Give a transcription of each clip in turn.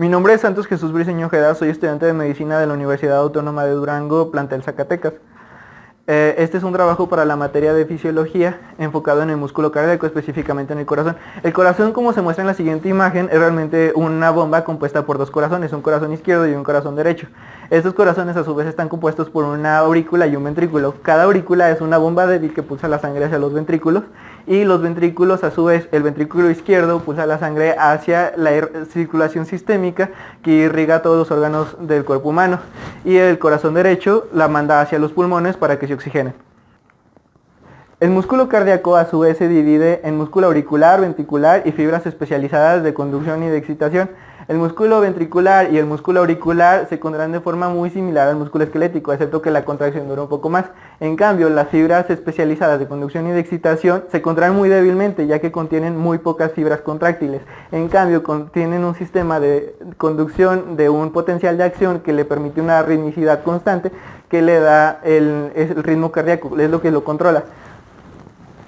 Mi nombre es Santos Jesús Briceño Ojeda, soy estudiante de Medicina de la Universidad Autónoma de Durango, plantel Zacatecas. Este es un trabajo para la materia de fisiología enfocado en el músculo cardíaco, específicamente en el corazón. El corazón, como se muestra en la siguiente imagen, es realmente una bomba compuesta por dos corazones, un corazón izquierdo y un corazón derecho. Estos corazones a su vez están compuestos por una aurícula y un ventrículo. Cada aurícula es una bomba débil que pulsa la sangre hacia los ventrículos, y los ventrículos, a su vez, el ventrículo izquierdo pulsa la sangre hacia la circulación sistémica que irriga todos los órganos del cuerpo humano, y el corazón derecho la manda hacia los pulmones para que se oxigenen. El músculo cardíaco a su vez se divide en músculo auricular, ventricular y fibras especializadas de conducción y de excitación. El músculo ventricular y el músculo auricular se contraen de forma muy similar al músculo esquelético, excepto que la contracción dura un poco más. En cambio, las fibras especializadas de conducción y de excitación se contraen muy débilmente, ya que contienen muy pocas fibras contráctiles. En cambio, contienen un sistema de conducción de un potencial de acción que le permite una ritmicidad constante que le da el ritmo cardíaco, es lo que lo controla.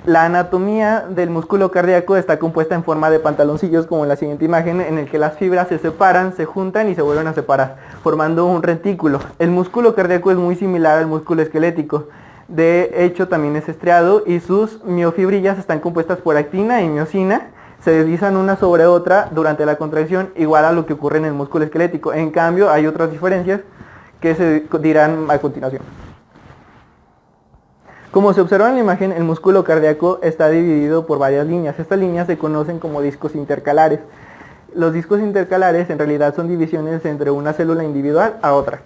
La anatomía del músculo cardíaco está compuesta en forma de pantaloncillos, como en la siguiente imagen, en el que las fibras se separan, se juntan y se vuelven a separar, formando un retículo. El músculo cardíaco es muy similar al músculo esquelético. De hecho, también es estriado y sus miofibrillas están compuestas por actina y miosina. Se deslizan una sobre otra durante la contracción, igual a lo que ocurre en el músculo esquelético. En cambio, hay otras diferencias que se dirán a continuación. Como se observa en la imagen, el músculo cardíaco está dividido por varias líneas. Estas líneas se conocen como discos intercalares. Los discos intercalares en realidad son divisiones entre una célula individual a otra,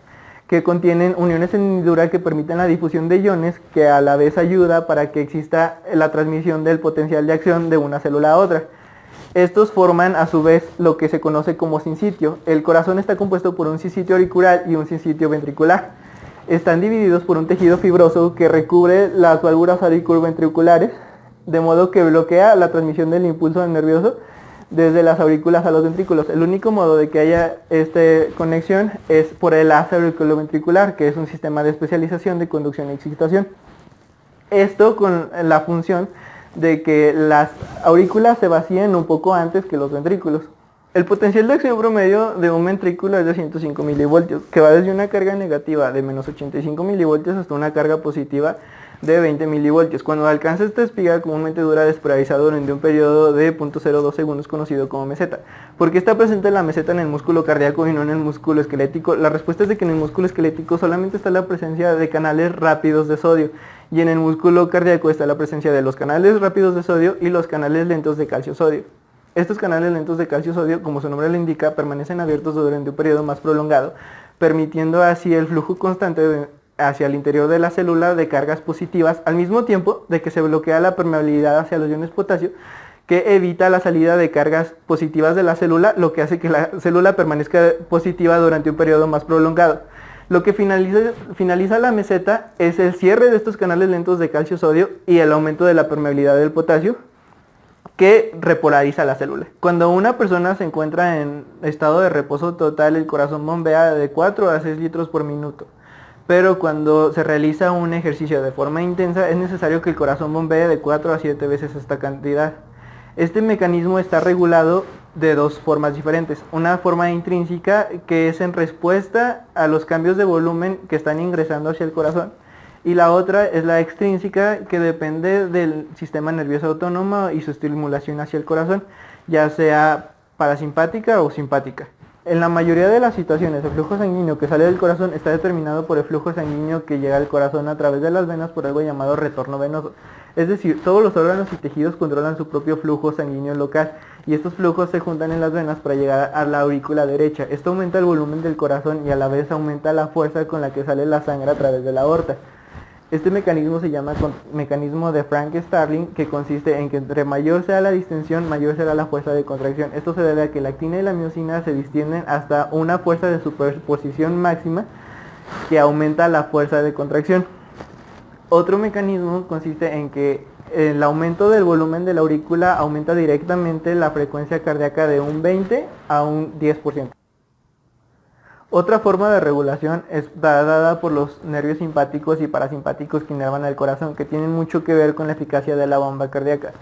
que contienen uniones en hendidura que permiten la difusión de iones, que a la vez ayuda para que exista la transmisión del potencial de acción de una célula a otra. Estos forman a su vez lo que se conoce como sinsitio. El corazón está compuesto por un sinsitio auricular y un sinsitio ventricular. Están divididos por un tejido fibroso que recubre las válvulas auriculoventriculares, de modo que bloquea la transmisión del impulso nervioso desde las aurículas a los ventrículos. El único modo de que haya esta conexión es por el haz auriculoventricular, que es un sistema de especialización de conducción y excitación. Esto con la función de que las aurículas se vacíen un poco antes que los ventrículos. El potencial de acción promedio de un ventrículo es de 105 milivoltios, que va desde una carga negativa de menos 85 milivoltios hasta una carga positiva de 20 milivoltios. Cuando alcanza esta espiga, comúnmente dura despolarizado durante un periodo de 0.02 segundos, conocido como meseta. ¿Por qué está presente la meseta en el músculo cardíaco y no en el músculo esquelético? La respuesta es de que en el músculo esquelético solamente está la presencia de canales rápidos de sodio, y en el músculo cardíaco está la presencia de los canales rápidos de sodio y los canales lentos de calcio-sodio. Estos canales lentos de calcio-sodio, como su nombre lo indica, permanecen abiertos durante un periodo más prolongado, permitiendo así el flujo constante hacia el interior de la célula de cargas positivas, al mismo tiempo de que se bloquea la permeabilidad hacia los iones potasio, que evita la salida de cargas positivas de la célula, lo que hace que la célula permanezca positiva durante un periodo más prolongado. Lo que finaliza la meseta es el cierre de estos canales lentos de calcio-sodio y el aumento de la permeabilidad del potasio, que repolariza la célula. Cuando una persona se encuentra en estado de reposo total, el corazón bombea de 4 a 6 litros por minuto. Pero cuando se realiza un ejercicio de forma intensa, es necesario que el corazón bombee de 4 a 7 veces esta cantidad. Este mecanismo está regulado de dos formas diferentes. Una forma intrínseca, que es en respuesta a los cambios de volumen que están ingresando hacia el corazón, y la otra es la extrínseca, que depende del sistema nervioso autónomo y su estimulación hacia el corazón, ya sea parasimpática o simpática. En la mayoría de las situaciones, el flujo sanguíneo que sale del corazón está determinado por el flujo sanguíneo que llega al corazón a través de las venas por algo llamado retorno venoso. Es decir, todos los órganos y tejidos controlan su propio flujo sanguíneo local, y estos flujos se juntan en las venas para llegar a la aurícula derecha. Esto aumenta el volumen del corazón y a la vez aumenta la fuerza con la que sale la sangre a través de la aorta. Este mecanismo se llama mecanismo de Frank-Starling, que consiste en que entre mayor sea la distensión, mayor será la fuerza de contracción. Esto se debe a que la actina y la miosina se distienden hasta una fuerza de superposición máxima que aumenta la fuerza de contracción. Otro mecanismo consiste en que el aumento del volumen de la aurícula aumenta directamente la frecuencia cardíaca de un 20 a un 10%. Otra forma de regulación es dada por los nervios simpáticos y parasimpáticos que inervan el corazón, que tienen mucho que ver con la eficacia de la bomba cardíaca.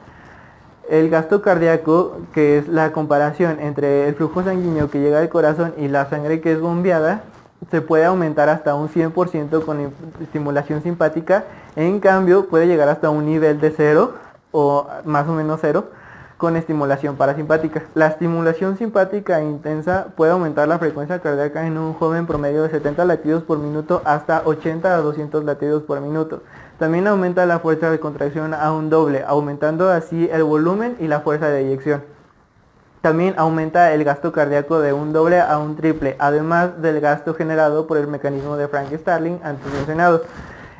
El gasto cardíaco, que es la comparación entre el flujo sanguíneo que llega al corazón y la sangre que es bombeada, se puede aumentar hasta un 100% con estimulación simpática. En cambio, puede llegar hasta un nivel de 0 o más o menos 0 con estimulación parasimpática. La estimulación simpática intensa puede aumentar la frecuencia cardíaca en un joven promedio de 70 latidos por minuto hasta 80 a 200 latidos por minuto. También aumenta la fuerza de contracción a un doble, aumentando así el volumen y la fuerza de eyección. También aumenta el gasto cardíaco de un doble a un triple, además del gasto generado por el mecanismo de Frank Starling antes mencionado.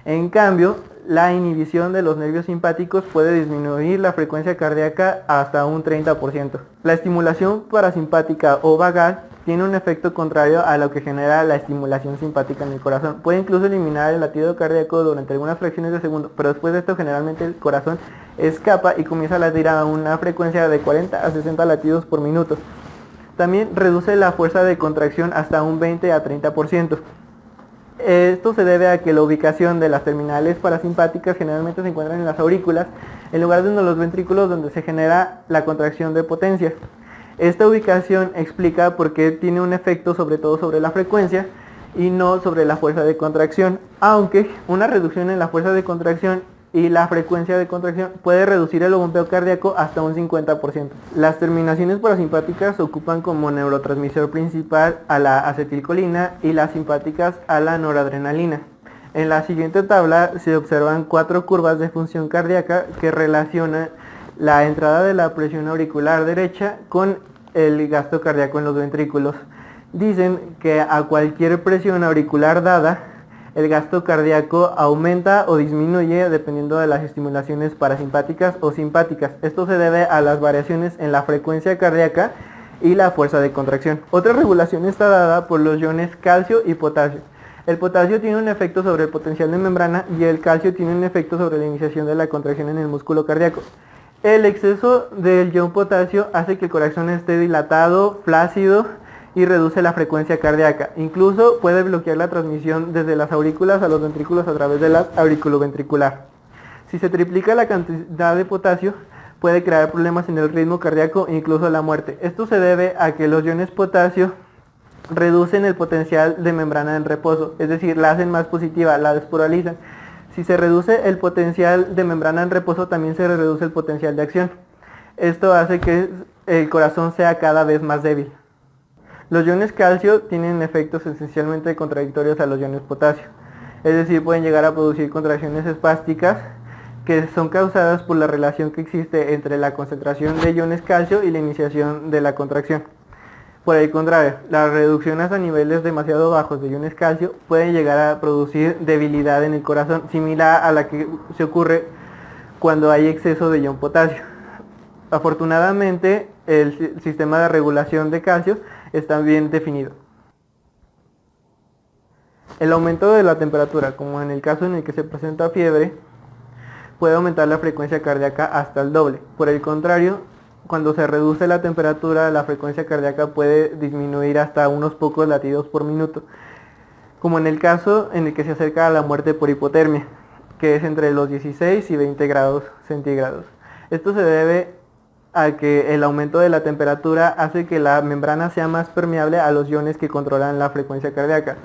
En cambio, la inhibición de los nervios simpáticos puede disminuir la frecuencia cardíaca hasta un 30%. La estimulación parasimpática o vagal tiene un efecto contrario a lo que genera la estimulación simpática en el corazón. Puede incluso eliminar el latido cardíaco durante algunas fracciones de segundo, pero después de esto generalmente el corazón escapa y comienza a latir a una frecuencia de 40 a 60 latidos por minuto. También reduce la fuerza de contracción hasta un 20 a 30%. Esto se debe a que la ubicación de las terminales parasimpáticas generalmente se encuentran en las aurículas, en lugar de los ventrículos, donde se genera la contracción de potencia. Esta ubicación explica por qué tiene un efecto sobre todo sobre la frecuencia y no sobre la fuerza de contracción, aunque una reducción en la fuerza de contracción y la frecuencia de contracción puede reducir el bombeo cardíaco hasta un 50%. Las terminaciones parasimpáticas ocupan como neurotransmisor principal a la acetilcolina y las simpáticas a la noradrenalina. En la siguiente tabla se observan 4 curvas de función cardíaca que relacionan la entrada de la presión auricular derecha con el gasto cardíaco en los ventrículos. Dicen que a cualquier presión auricular dada, el gasto cardíaco aumenta o disminuye dependiendo de las estimulaciones parasimpáticas o simpáticas. Esto se debe a las variaciones en la frecuencia cardíaca y la fuerza de contracción. Otra regulación está dada por los iones calcio y potasio. El potasio tiene un efecto sobre el potencial de membrana y el calcio tiene un efecto sobre la iniciación de la contracción en el músculo cardíaco. El exceso del ion potasio hace que el corazón esté dilatado, flácido y reduce la frecuencia cardíaca. Incluso puede bloquear la transmisión desde las aurículas a los ventrículos a través de la auriculoventricular. Si se triplica la cantidad de potasio, puede crear problemas en el ritmo cardíaco e incluso la muerte. Esto se debe a que los iones potasio reducen el potencial de membrana en reposo, es decir, la hacen más positiva, la despolarizan. Si se reduce el potencial de membrana en reposo, también se reduce el potencial de acción. Esto hace que el corazón sea cada vez más débil. Los iones calcio tienen efectos esencialmente contradictorios a los iones potasio, es decir, pueden llegar a producir contracciones espásticas que son causadas por la relación que existe entre la concentración de iones calcio y la iniciación de la contracción. Por el contrario, las reducciones a niveles demasiado bajos de iones calcio pueden llegar a producir debilidad en el corazón, similar a la que se ocurre cuando hay exceso de ion potasio. Afortunadamente, el sistema de regulación de calcio está bien definido. El aumento de la temperatura, como en el caso en el que se presenta fiebre, puede aumentar la frecuencia cardíaca hasta el doble. Por el contrario, cuando se reduce la temperatura, la frecuencia cardíaca puede disminuir hasta unos pocos latidos por minuto, como en el caso en el que se acerca a la muerte por hipotermia, que es entre los 16 y 20 grados centígrados. Esto se debe a que el aumento de la temperatura hace que la membrana sea más permeable a los iones que controlan la frecuencia cardíaca.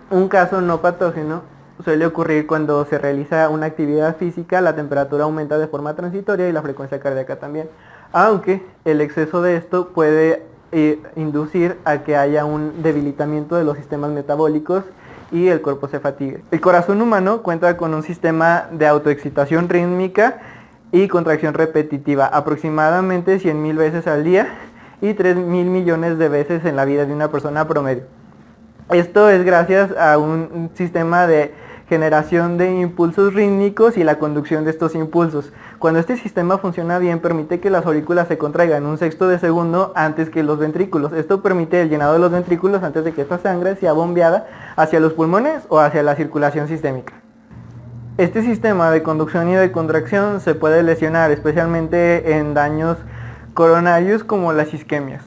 Un caso no patógeno suele ocurrir cuando se realiza una actividad física, la temperatura aumenta de forma transitoria y la frecuencia cardíaca también, aunque el exceso de esto puede inducir a que haya un debilitamiento de los sistemas metabólicos y el cuerpo se fatigue. El corazón humano cuenta con un sistema de autoexcitación rítmica y contracción repetitiva, aproximadamente 100.000 veces al día y 3.000 millones de veces en la vida de una persona promedio. Esto es gracias a un sistema de generación de impulsos rítmicos y la conducción de estos impulsos. Cuando este sistema funciona bien, permite que las aurículas se contraigan un sexto de segundo antes que los ventrículos. Esto permite el llenado de los ventrículos antes de que esta sangre sea bombeada hacia los pulmones o hacia la circulación sistémica. Este sistema de conducción y de contracción se puede lesionar, especialmente en daños coronarios como las isquemias.